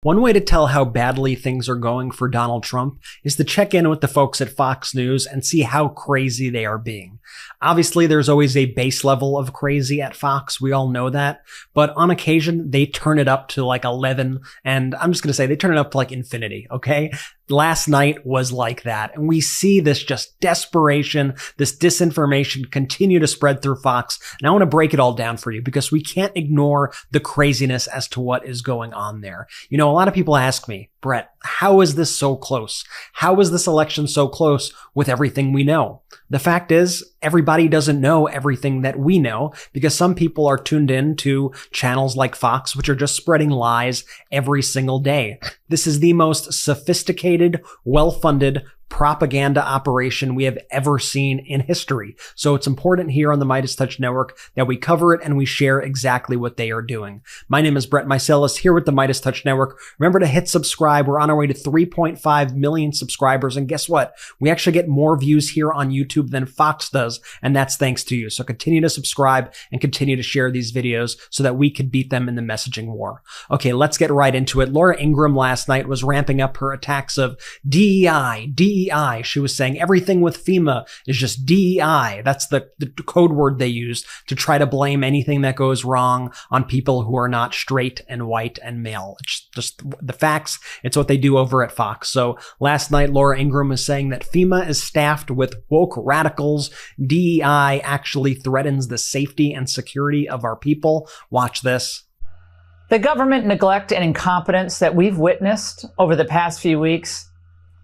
One way to tell how badly things are going for Donald Trump is to check in with the folks at Fox News and see how crazy they are being. Obviously, there's always a base level of crazy at Fox. We all know that. But on occasion, they turn it up to like 11. And I'm just going to say they turn it up to like infinity. Okay. Last night was like that. And we see this just desperation, this disinformation continue to spread through Fox. And I want to break it all down for you because we can't ignore the craziness as to what is going on there. You know, a lot of people ask me, Brett, how is this so close? How is this election so close with everything we know? The fact is, everybody doesn't know everything that we know because some people are tuned in to channels like Fox, which are just spreading lies every single day. This is the most sophisticated, well-funded propaganda operation we have ever seen in history. So it's important here on the Midas Touch Network that we cover it and we share exactly what they are doing. My name is Brett Meiselas here with the Midas Touch Network. Remember to hit subscribe. We're on our way to 3.5 million subscribers. And guess what? We actually get more views here on YouTube than Fox does. And that's thanks to you. So continue to subscribe and continue to share these videos so that we could beat them in the messaging war. Okay, let's get right into it. Laura Ingraham last night was ramping up her attacks of DEI. She was saying everything with FEMA is just DEI. That's the code word they used to try to blame anything that goes wrong on people who are not straight and white and male. It's just the facts. It's what they do over at Fox. So last night, Laura Ingraham was saying that FEMA is staffed with woke radicals. DEI actually threatens the safety and security of our people. Watch this. The government neglect and incompetence that we've witnessed over the past few weeks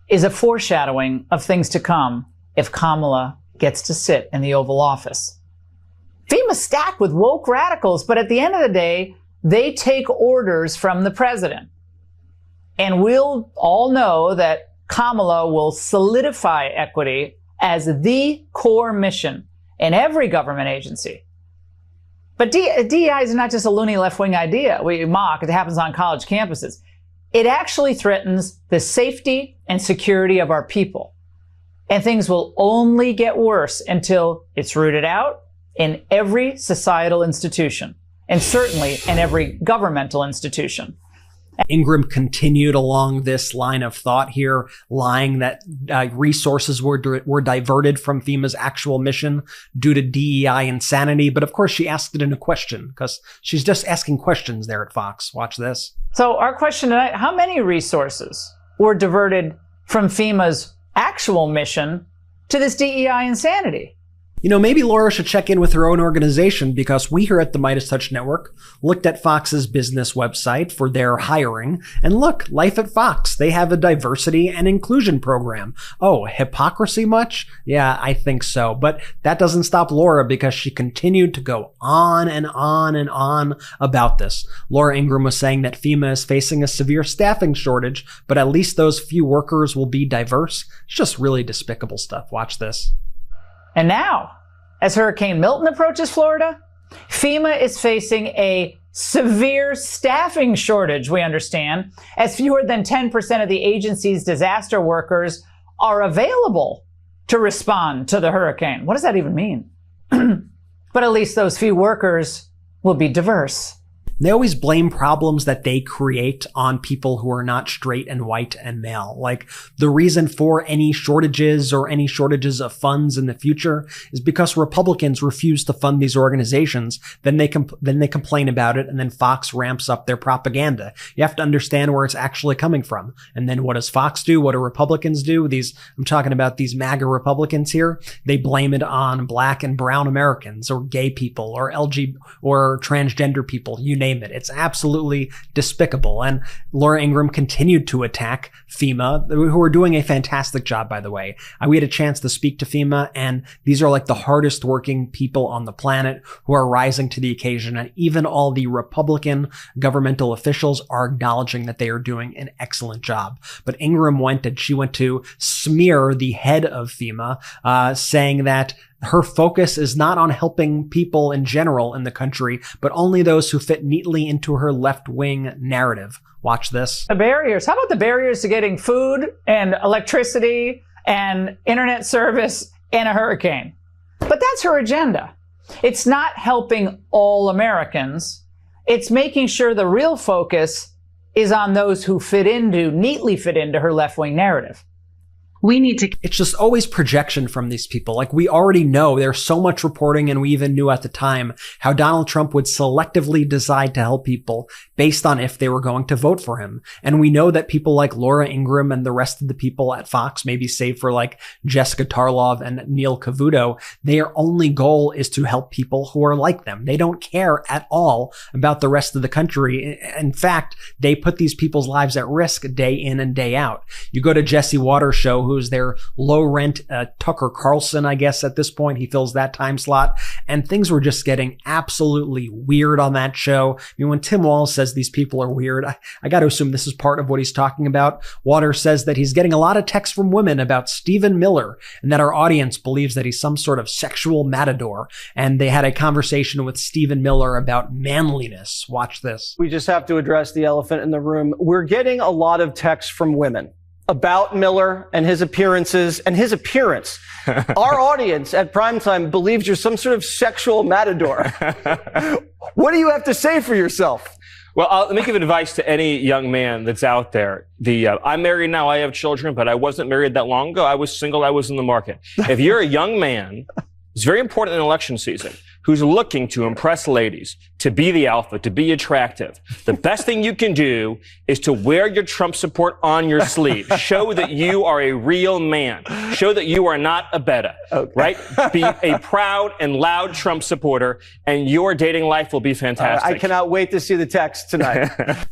is a foreshadowing of things to come if Kamala gets to sit in the Oval Office. FEMA's stacked with woke radicals, but at the end of the day, they take orders from the president. And we'll all know that Kamala will solidify equity as the core mission in every government agency. But DEI is not just a loony left-wing idea we mock. It happens on college campuses. It actually threatens the safety and security of our people. And things will only get worse until it's rooted out in every societal institution, and certainly in every governmental institution. Ingraham continued along this line of thought here, lying that resources were diverted from FEMA's actual mission due to DEI insanity. But of course, she asked it in a question because she's just asking questions there at Fox. Watch this. So our question tonight, how many resources were diverted from FEMA's actual mission to this DEI insanity? You know, maybe Laura should check in with her own organization because we here at the Midas Touch Network looked at Fox's business website for their hiring. And look, Life at Fox, they have a diversity and inclusion program. Oh, hypocrisy much? Yeah, I think so. But that doesn't stop Laura because she continued to go on and on and on about this. Laura Ingraham was saying that FEMA is facing a severe staffing shortage, but at least those few workers will be diverse. It's just really despicable stuff. Watch this. And now, as Hurricane Milton approaches Florida, FEMA is facing a severe staffing shortage, we understand, as fewer than 10% of the agency's disaster workers are available to respond to the hurricane. What does that even mean? But at least those few workers will be diverse. They always blame problems that they create on people who are not straight and white and male. Like the reason for any shortages or any shortages of funds in the future is because Republicans refuse to fund these organizations. Then they complain about it, and then Fox ramps up their propaganda. You have to understand where it's actually coming from. And then what does Fox do? What do Republicans do? I'm talking about these MAGA Republicans here. They blame it on black and brown Americans or gay people or LGBT or transgender people. You name it. It's absolutely despicable. And Laura Ingraham continued to attack FEMA, who are doing a fantastic job, by the way. We had a chance to speak to FEMA, and these are like the hardest working people on the planet who are rising to the occasion. And even all the Republican governmental officials are acknowledging that they are doing an excellent job. But Ingraham went to smear the head of FEMA, saying that her focus is not on helping people in general in the country, but only those who fit neatly into her left-wing narrative. Watch this. The barriers. How about the barriers to getting food and electricity and internet service in a hurricane? But that's her agenda. It's not helping all Americans. It's making sure the real focus is on those who neatly fit into her left-wing narrative. It's just always projection from these people. Like, we already know there's so much reporting, and we even knew at the time how Donald Trump would selectively decide to help people based on if they were going to vote for him. And we know that people like Laura Ingraham and the rest of the people at Fox, maybe save for like Jessica Tarlov and Neil Cavuto, their only goal is to help people who are like them. They don't care at all about the rest of the country. In fact, they put these people's lives at risk day in and day out. You go to Jesse Waters' show, who's their low-rent Tucker Carlson, I guess, at this point. He fills that time slot. And things were just getting absolutely weird on that show. I mean, when Tim Walz says these people are weird, I got to assume this is part of what he's talking about. Waters says that he's getting a lot of texts from women about Stephen Miller and that our audience believes that he's some sort of sexual matador. And they had a conversation with Stephen Miller about manliness. Watch this. We just have to address the elephant in the room. We're getting a lot of texts from women about Miller and his appearances and his appearance. Our audience at primetime believes you're some sort of sexual matador. What do you have to say for yourself? Well, let me give advice to any young man that's out there. I'm married now, I have children, but I wasn't married that long ago. I was single, I was in the market. If you're a young man, it's very important in election season, who's looking to impress ladies, to be the alpha, to be attractive. The best thing you can do is to wear your Trump support on your sleeve. Show that you are a real man. Show that you are not a beta, right? Be a proud and loud Trump supporter, and your dating life will be fantastic. I cannot wait to see the text tonight.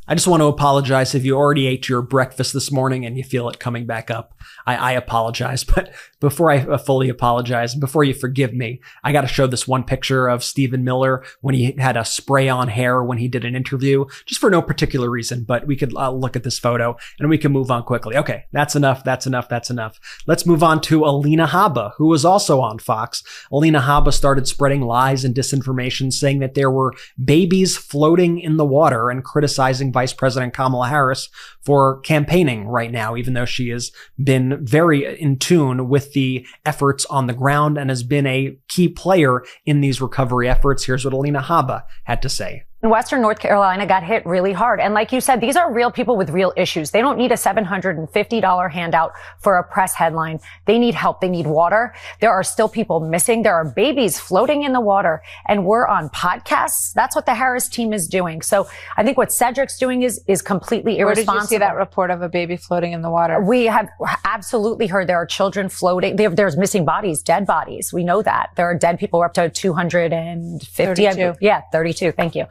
I just want to apologize if you already ate your breakfast this morning and you feel it coming back up. I apologize, but before I fully apologize, before you forgive me, I got to show this one picture of Stephen Miller when he had a spray on hair when he did an interview, just for no particular reason, but we could look at this photo and we can move on quickly. Okay, that's enough. Let's move on to Alina Habba, who was also on Fox. Alina Habba started spreading lies and disinformation, saying that there were babies floating in the water and criticizing Vice President Kamala Harris for campaigning right now, even though she has been very in tune with the efforts on the ground and has been a key player in these recovery efforts. Here's what Alina Habba had to say. Western North Carolina got hit really hard. And like you said, these are real people with real issues. They don't need a $750 handout for a press headline. They need help. They need water. There are still people missing. There are babies floating in the water, and we're on podcasts. That's what the Harris team is doing. So I think what Cedric's doing is completely irresponsible. Where did you see that report of a baby floating in the water? We have absolutely heard there are children floating. There's missing bodies, dead bodies. We know that. There are dead people. We're up to 250. 32. Yeah, 32. Thank you.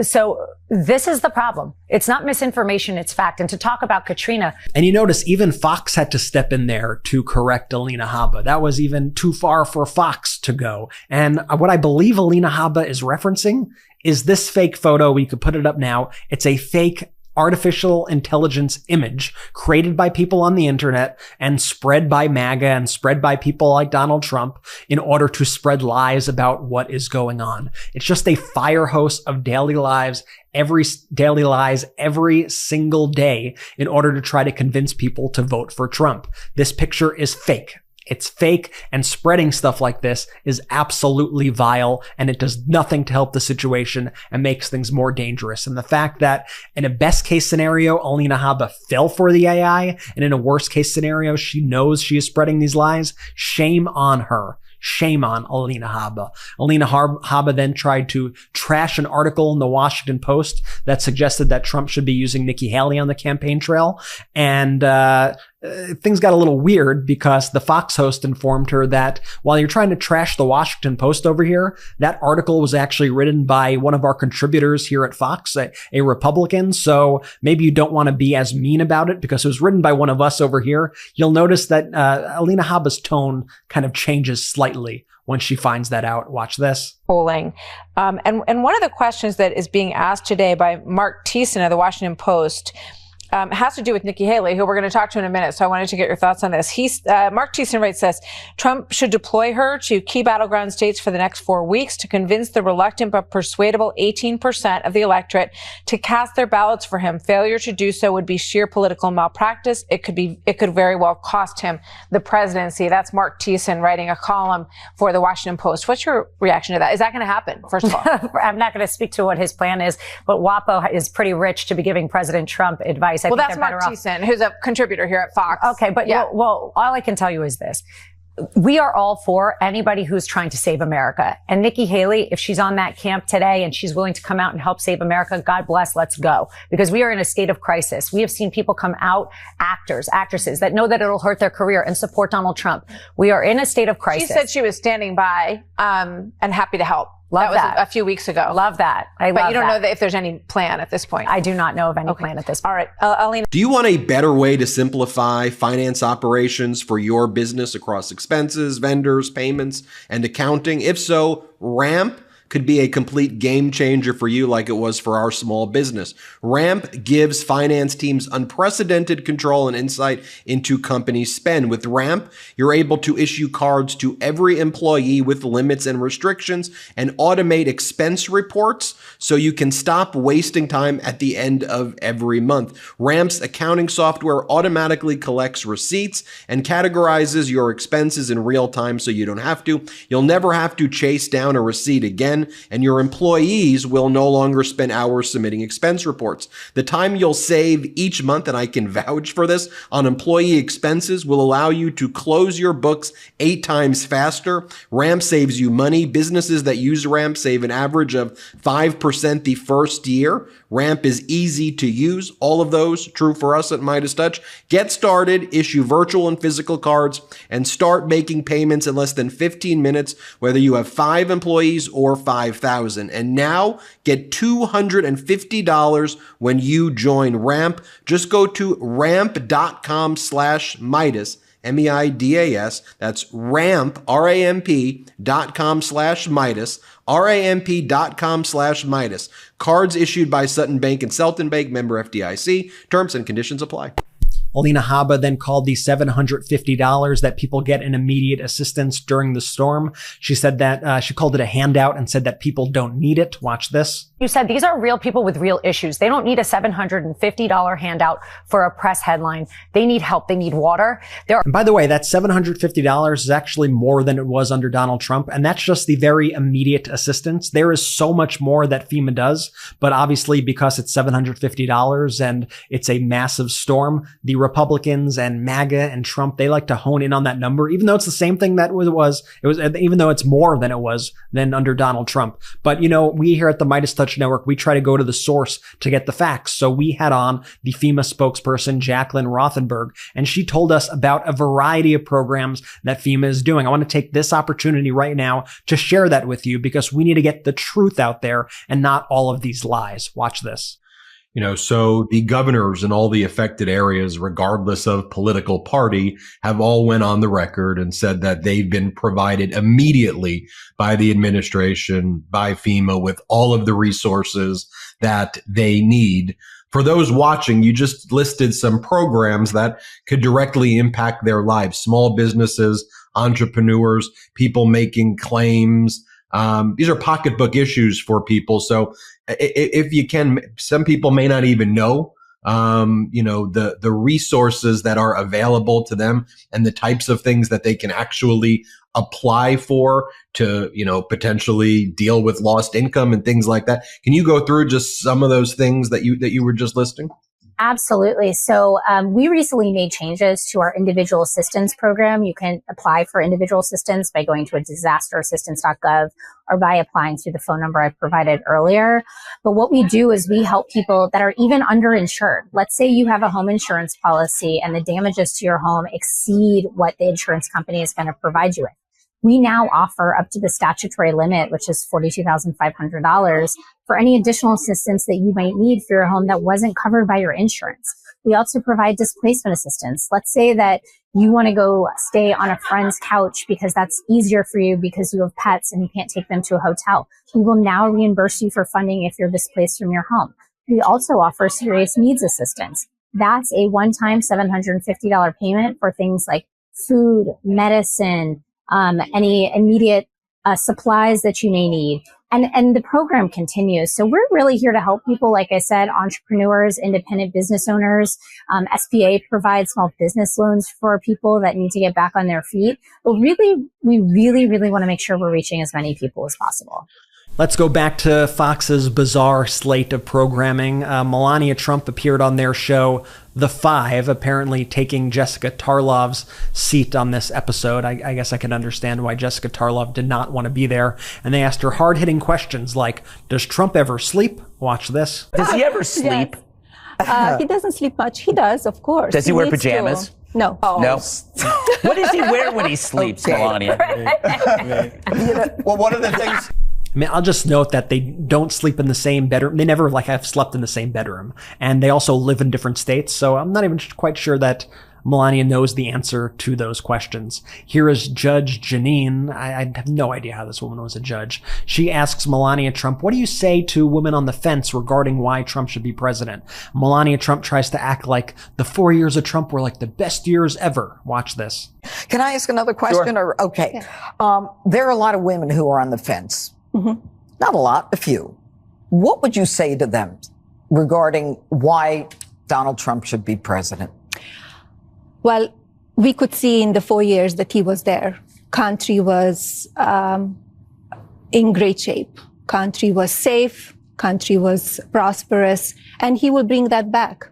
So this is the problem. It's not misinformation, it's fact. And to talk about Katrina. And you notice even Fox had to step in there to correct Alina Habba. That was even too far for Fox to go. And what I believe Alina Habba is referencing is this fake photo. We could put it up now. It's a fake artificial intelligence image created by people on the internet and spread by MAGA and spread by people like Donald Trump in order to spread lies about what is going on. It's just a fire hose of daily lies every single day in order to try to convince people to vote for Trump. This picture is fake. It's fake, and spreading stuff like this is absolutely vile, and it does nothing to help the situation and makes things more dangerous. And the fact that in a best case scenario, Alina Habba fell for the AI, and in a worst case scenario, she knows she is spreading these lies, shame on her. Shame on Alina Habba. Alina Habba then tried to trash an article in the Washington Post that suggested that Trump should be using Nikki Haley on the campaign trail. And things got a little weird because the Fox host informed her that while you're trying to trash the Washington Post over here, that article was actually written by one of our contributors here at Fox, a Republican. So maybe you don't want to be as mean about it because it was written by one of us over here. You'll notice that Alina Habba's tone kind of changes slightly when she finds that out. Watch this. Polling. And one of the questions that is being asked today by Mark Thiessen of the Washington Post has to do with Nikki Haley, who we're going to talk to in a minute. So I wanted to get your thoughts on this. Mark Thiessen writes this: Trump should deploy her to key battleground states for the next 4 weeks to convince the reluctant but persuadable 18% of the electorate to cast their ballots for him. Failure to do so would be sheer political malpractice. It could very well cost him the presidency. That's Mark Thiessen writing a column for the Washington Post. What's your reaction to that? Is that going to happen, first of all? I'm not going to speak to what his plan is, but WAPO is pretty rich to be giving President Trump advice. Well, that's Mark Thiessen, who's a contributor here at Fox. Okay, but yeah. Well, all I can tell you is this. We are all for anybody who's trying to save America. And Nikki Haley, if she's on that camp today and she's willing to come out and help save America, God bless, let's go. Because we are in a state of crisis. We have seen people come out, actors, actresses, that know that it'll hurt their career and support Donald Trump. We are in a state of crisis. She said she was standing by and happy to help. Love that was a few weeks ago. Love that. But you don't know that if there's any plan at this point. I do not know of any plan at this point. All right. Alina. Do you want a better way to simplify finance operations for your business across expenses, vendors, payments, and accounting? If so, Ramp could be a complete game changer for you like it was for our small business. Ramp gives finance teams unprecedented control and insight into company spend. With Ramp, you're able to issue cards to every employee with limits and restrictions and automate expense reports so you can stop wasting time at the end of every month. Ramp's accounting software automatically collects receipts and categorizes your expenses in real time so you don't have to. You'll never have to chase down a receipt again, and your employees will no longer spend hours submitting expense reports. The time you'll save each month, and I can vouch for this, on employee expenses will allow you to close your books 8 times faster. Ramp saves you money. Businesses that use Ramp save an average of 5% the first year. Ramp is easy to use. All of those true for us at Midas Touch. Get started, issue virtual and physical cards, and start making payments in less than 15 minutes, whether you have 5 employees or 5,000. And now get $250 when you join Ramp. Just go to ramp.com/Midas. MEIDAS. That's ramp, RAMP.com/Midas, RAMP.com/Midas. Cards issued by Sutton Bank and Selton Bank, member FDIC. Terms and conditions apply. Alina Habba then called the $750 that people get in immediate assistance during the storm. She said that she called it a handout and said that people don't need it. Watch this. You said these are real people with real issues. They don't need a $750 handout for a press headline. They need help. They need water. And by the way, that $750 is actually more than it was under Donald Trump. And that's just the very immediate assistance. There is so much more that FEMA does. But obviously, because it's $750 and it's a massive storm, the Republicans and MAGA and Trump, they like to hone in on that number, even though it's the same thing that it was, even though it's more than it was than under Donald Trump. But, you know, we here at the Midas Touch Network, we try to go to the source to get the facts. So we had on the FEMA spokesperson, Jacqueline Rothenberg, and she told us about a variety of programs that FEMA is doing. I want to take this opportunity right now to share that with you because we need to get the truth out there and not all of these lies. Watch this. You know, so the governors in all the affected areas, regardless of political party, have all went on the record and said that they've been provided immediately by the administration, by FEMA, with all of the resources that they need. For those watching, you just listed some programs that could directly impact their lives. Small businesses, entrepreneurs, people making claims. These are pocketbook issues for people. So if you can, some people may not even know, the resources that are available to them and the types of things that they can actually apply for to, potentially deal with lost income and things like that. Can you go through just some of those things that you were just listing? Absolutely. So we recently made changes to our individual assistance program. You can apply for individual assistance by going to a disasterassistance.gov or by applying through the phone number I provided earlier. But what we do is we help people that are even underinsured. Let's say you have a home insurance policy and the damages to your home exceed what the insurance company is going to provide you with. We now offer up to the statutory limit, which is $42,500, for any additional assistance that you might need for your home that wasn't covered by your insurance. We also provide displacement assistance. Let's say that you want to go stay on a friend's couch because that's easier for you because you have pets and you can't take them to a hotel. We will now reimburse you for funding if you're displaced from your home. We also offer serious needs assistance. that's a one-time $750 payment for things like food, medicine, any immediate supplies that you may need. And the program continues. So we're really here to help people, like I said, entrepreneurs, independent business owners. SBA provides small business loans for people that need to get back on their feet. But really, we really want to make sure we're reaching as many people as possible. Let's go back to Fox's bizarre slate of programming. Melania Trump appeared on their show, The Five, apparently taking Jessica Tarlov's seat on this episode. I guess I can understand why Jessica Tarlov did not want to be there. And they asked her hard-hitting questions like, does Trump ever sleep? Watch this. Does he ever sleep? He doesn't sleep much. He does, of course. Does he wear pajamas? No. Oh. No. What does he wear when he sleeps, Melania? Well, one of the things... I mean, I'll just note that they don't sleep in the same bedroom. They never have slept in the same bedroom. And they also live in different states. So I'm not even quite sure that Melania knows the answer to those questions. Here is Judge Janine. I have no idea how this woman was a judge. She asks Melania Trump, what do you say to women on the fence regarding why Trump should be president? Melania Trump tries to act like the 4 years of Trump were like the best years ever. Watch this. Can I ask another question? Sure. Or okay. Yeah. There are a lot of women who are on the fence. Mm-hmm. Not a lot, a few. What would you say to them regarding why Donald Trump should be president? Well, we could see in the 4 years that he was there, country was in great shape. Country was safe. Country was prosperous. And he will bring that back.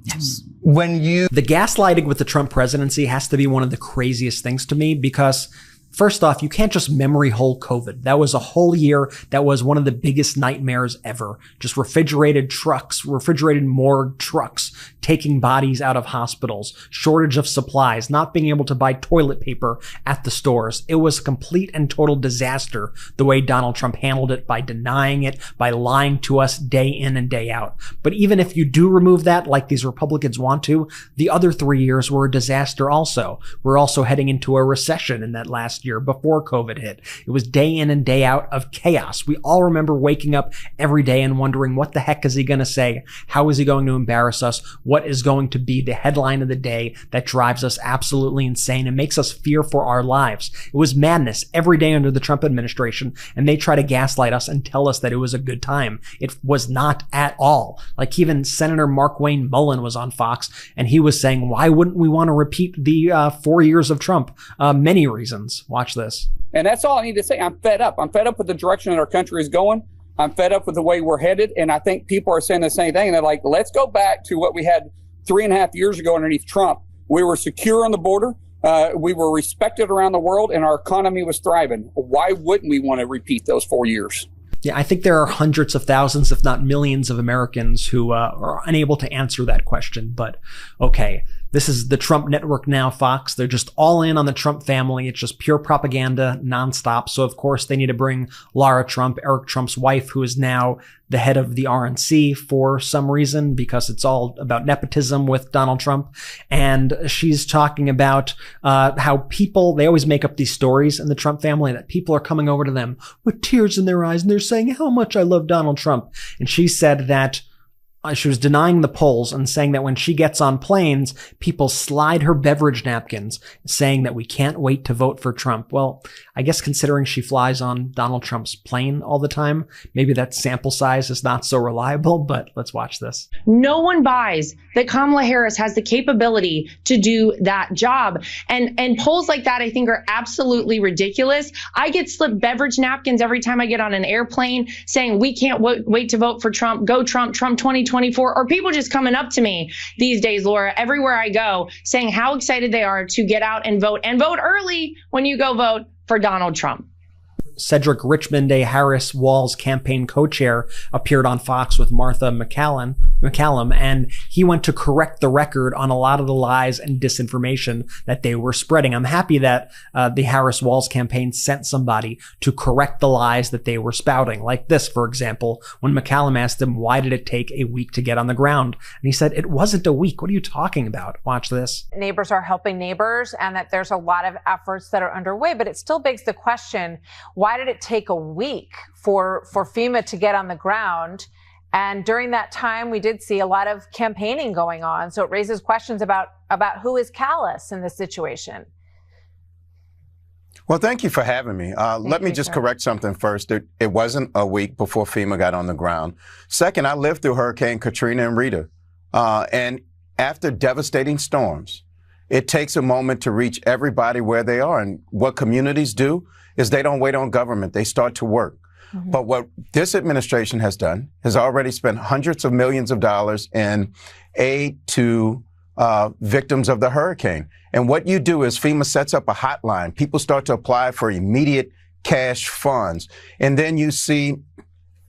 Yes. The gaslighting with the Trump presidency has to be one of the craziest things to me because first off, you can't just memory hole COVID. That was a whole year. That was one of the biggest nightmares ever. Just refrigerated trucks, refrigerated morgue trucks, taking bodies out of hospitals, shortage of supplies, not being able to buy toilet paper at the stores. It was a complete and total disaster the way Donald Trump handled it by denying it, by lying to us day in and day out. But even if you do remove that, like these Republicans want to, the other 3 years were a disaster also. We're also heading into a recession in that last year before COVID hit. It was day in and day out of chaos. We all remember waking up every day and wondering, what the heck is he going to say? How is he going to embarrass us? What is going to be the headline of the day that drives us absolutely insane and makes us fear for our lives? It was madness every day under the Trump administration, and they try to gaslight us and tell us that it was a good time. It was not at all. Like even Senator Mark Wayne Mullen was on Fox, and he was saying, why wouldn't we want to repeat the 4 years of Trump? Many reasons. Watch this. And that's all I need to say. I'm fed up. I'm fed up with the direction that our country is going. I'm fed up with the way we're headed. And I think people are saying the same thing. They're like, let's go back to what we had 3.5 years ago underneath Trump. We were secure on the border. We were respected around the world, and our economy was thriving. Why wouldn't we want to repeat those 4 years? Yeah, I think there are hundreds of thousands, if not millions of Americans who are unable to answer that question. But okay, this is the Trump network now, Fox. They're just all in on the Trump family. It's just pure propaganda nonstop. So of course they need to bring Lara Trump, Eric Trump's wife, who is now the head of the RNC for some reason, because it's all about nepotism with Donald Trump. And she's talking about how people, they always make up these stories in the Trump family that people are coming over to them with tears in their eyes and they're saying how much I love Donald Trump. And she said that she was denying the polls and saying that when she gets on planes, people slide her beverage napkins, saying that we can't wait to vote for Trump. Well, I guess considering she flies on Donald Trump's plane all the time, maybe that sample size is not so reliable, but let's watch this. No one buys that Kamala Harris has the capability to do that job. And polls like that, I think, are absolutely ridiculous. I get slipped beverage napkins every time I get on an airplane saying we can't wait to vote for Trump, go Trump, Trump 2024, or people just coming up to me these days, Laura, everywhere I go, saying how excited they are to get out and vote early when you go vote for Donald Trump. Cedric Richmond, a Harris-Walz campaign co-chair, appeared on Fox with Martha McCallum, and he went to correct the record on a lot of the lies and disinformation that they were spreading. I'm happy that the Harris-Walz campaign sent somebody to correct the lies that they were spouting. Like this, for example, when McCallum asked him, why did it take a week to get on the ground? And he said, it wasn't a week. What are you talking about? Watch this. Neighbors are helping neighbors, and that there's a lot of efforts that are underway, but it still begs the question, why did it take a week for FEMA to get on the ground And during that time, we did see a lot of campaigning going on. So it raises questions about who is callous in this situation. Well, thank you for having me. Let me just correct something first. It wasn't a week before FEMA got on the ground. Second, I lived through Hurricane Katrina and Rita. And after devastating storms, it takes a moment to reach everybody where they are. And what communities do is they don't wait on government. They start to work. Mm-hmm. But what this administration has done has already spent hundreds of millions of dollars in aid to victims of the hurricane. And what you do is FEMA sets up a hotline. People start to apply for immediate cash funds. And then you see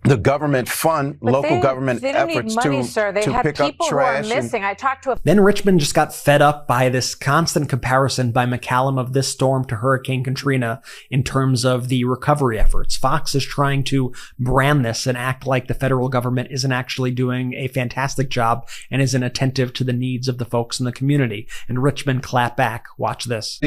the government fund local government efforts money, to, sir. They to had pick up people trash. who are missing. I talked to a Then Richmond just got fed up by this constant comparison by McCallum of this storm to Hurricane Katrina in terms of the recovery efforts. Fox is trying to brand this and act like the federal government isn't actually doing a fantastic job and isn't attentive to the needs of the folks in the community. And Richmond clap back. Watch this.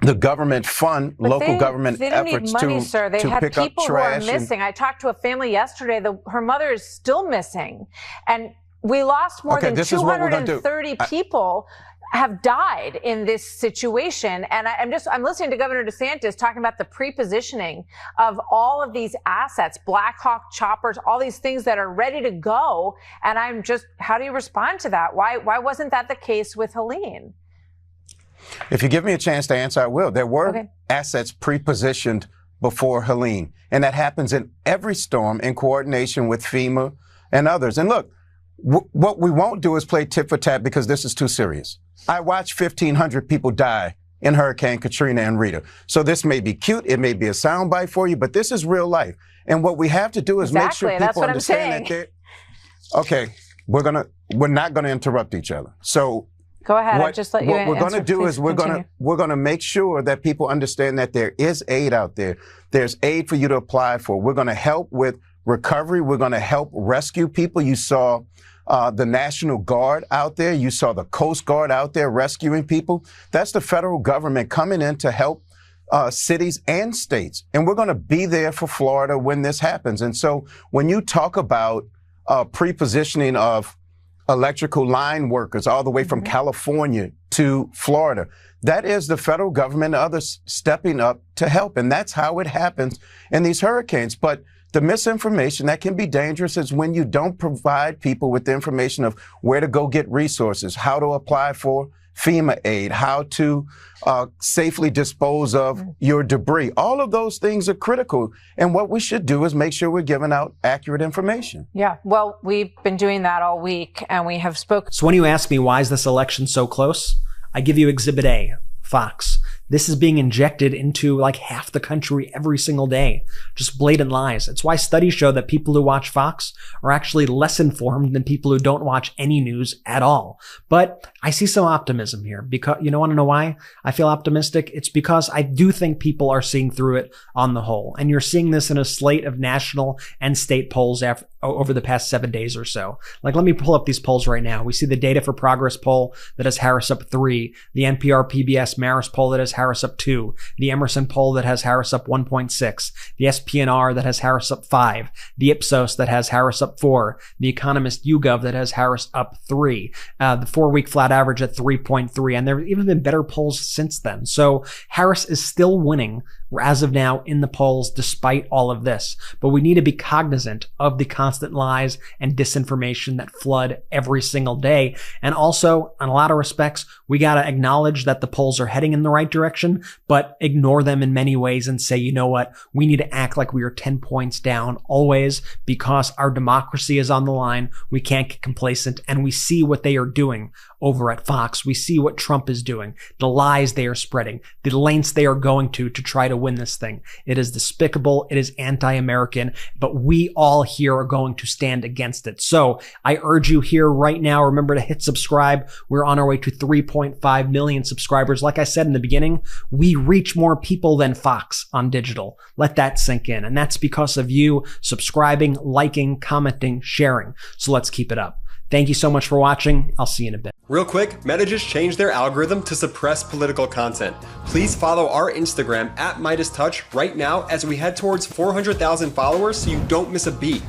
The government fund local government they don't efforts need money, to, sir. They to had pick up people who are trash. missing. I talked to a family yesterday. Her mother is still missing. And we lost more than 230 people have died in this situation. And I'm listening to Governor DeSantis talking about the pre-positioning of all of these assets, Black Hawk choppers, all these things that are ready to go. And how do you respond to that? Why wasn't that the case with Helene? If you give me a chance to answer, I will. There were assets pre-positioned before Helene, and that happens in every storm in coordination with FEMA and others. And look, what we won't do is play tit for tat because this is too serious. I watched 1,500 people die in Hurricane Katrina and Rita. So this may be cute, it may be a soundbite for you, but this is real life. And what we have to do is make sure people understand that we're not gonna interrupt each other. So go ahead. I just let you What we're going to do is we're going to make sure that people understand that there is aid out there. There's aid for you to apply for. We're going to help with recovery. We're going to help rescue people. You saw the National Guard out there. You saw the Coast Guard out there rescuing people. That's the federal government coming in to help cities and states. And we're going to be there for Florida when this happens. And so when you talk about pre-positioning of electrical line workers all the way from California to Florida. That is the federal government and others stepping up to help. And that's how it happens in these hurricanes. But the misinformation that can be dangerous is when you don't provide people with the information of where to go get resources, how to apply for FEMA aid, how to safely dispose of your debris. All of those things are critical. And what we should do is make sure we're giving out accurate information. Yeah, well, we've been doing that all week, and we have spoken. So when you ask me, why is this election so close? I give you Exhibit A, Fox. This is being injected into like half the country every single day. Just blatant lies. It's why studies show that people who watch Fox are actually less informed than people who don't watch any news at all. But I see some optimism here because, you want to know why I feel optimistic? It's because I do think people are seeing through it on the whole. And you're seeing this in a slate of national and state polls over the past 7 days or so. Like, let me pull up these polls right now. We see the Data for Progress poll that has Harris up 3, the NPR PBS Marist poll that has Harris up 2, the Emerson poll that has Harris up 1.6, the SPNR that has Harris up 5, the Ipsos that has Harris up 4, the Economist YouGov that has Harris up 3, the 4-week flat average at 3.3, and there have even been better polls since then. So Harris is still winning as of now in the polls despite all of this. But we need to be cognizant of the constant lies and disinformation that flood every single day. And also, in a lot of respects, we got to acknowledge that the polls are heading in the right direction, but ignore them in many ways and say, you know what, we need to act like we are 10 points down always because our democracy is on the line. We can't get complacent, and we see what they are doing over at Fox. We see what Trump is doing, the lies they are spreading, the lengths they are going to try to win this thing. It is despicable. It is anti-American, but we all here are going to stand against it. So I urge you here right now, remember to hit subscribe. We're on our way to 3.5 million subscribers. Like I said in the beginning, we reach more people than Fox on digital. Let that sink in. And that's because of you subscribing, liking, commenting, sharing. So let's keep it up. Thank you so much for watching. I'll see you in a bit. Real quick, Meta just changed their algorithm to suppress political content. Please follow our Instagram @MidasTouch right now as we head towards 400,000 followers so you don't miss a beat.